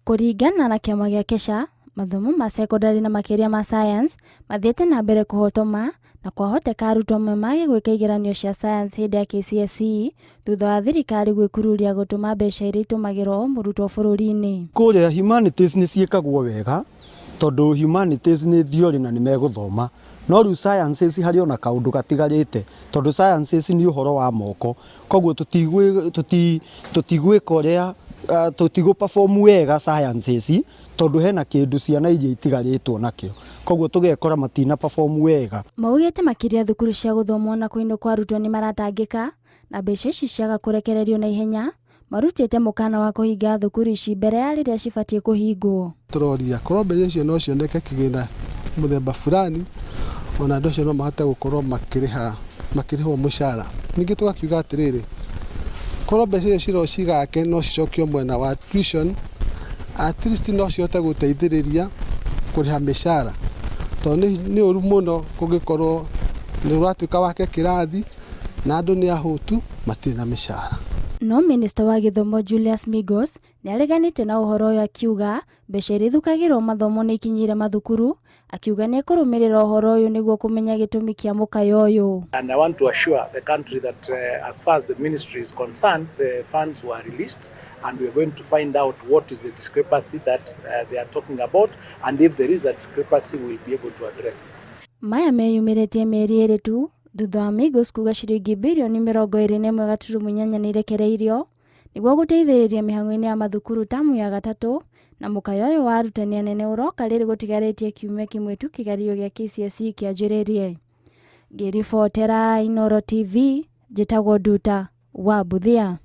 Kũringana na kĩama gĩa Kesha, mathomo ma secondary na makĩria ma science mathiĩte na mbere kũhotoma na kwahoteka arutwo amwe mage gwĩka igeranio cia science hĩndĩ ya KCSE thutha wa thirikari gwĩkururia gũtũma mbeca iria itũmagĩrwo o mũrutwo bũrũri-inĩ. Kũrĩa humanities nĩ ciĩkagwo wega tondũ humanities nĩ theory na nĩ megũthoma, no rĩu sciences harĩ ona kaũndũ gatigarĩte tondũ sciences nĩ ũhoro wa moko, koguo tũtigwĩka ũrĩa tũtigũ perform wega sciences tondũ hena kĩndũ ciana iria itigarĩtwo nakĩo, koguo tũgekora matina perform wega. Maugĩte makĩria thukuru cia gũthomwo na kũinũkwo arutwo nĩ maratangĩka na mbeca ici ciaga kũrekererio na ihenya, marutĩte mũkana wa kũhinga thukuru ici mbere ya rĩrĩa cibatiĩ kũhingwo. Tũroria korwo mbeca icio no cioneke kĩgĩna mũthemba fulani, ona andũ acio no mahote gũkorwo makĩrĩhwo mũcara. Ningĩ tũgakiuga atĩrĩrĩ, korwo mbeca icio cirocigake no cicokio mwena wa tuition, at least no cihote gũteithĩrĩria kũrĩha mĩcara, tondũ nĩ ũru mũno kũngĩkorwo nĩ ũratuĩka wake kĩrathi na andũ nĩ ahũtu matirĩ na mĩcara. No Minister wa Gĩthomo Julius Migos nĩ areganĩte na ũhoro ũyũ akiuga mbeca iria ithukagĩrwo mathomo nĩ ikinyire mathukuru, akiuga nĩ ekũrũmĩrĩra ũhoro ũyũ nĩguo kũmenya gĩtũmi kĩa mũkayo ũyũ. And I want to assure the country that as far as the ministry is concerned, the funds were released and we are going to find out what is the discrepancy that they are talking about, and if there is a discrepancy we will be able to address it. Maya meyumĩrĩtie mĩeri ĩrĩ tu thutha wa Migos kuga ciringi birioni 21.8 nĩ irekereirio nĩguo gũteithĩrĩria mĩhang'o-inĩ ya mathukuru tamu ya gatatũ, na mũkayo ũyũ wa arutani anene ũroka rĩrĩ gũtigarĩtie kiumia kĩmwe tu kĩgerio gĩa KCSE kĩanjĩrĩrie. Ngĩribotera Inooro TV, njĩtagwo Nduta wa Buthia.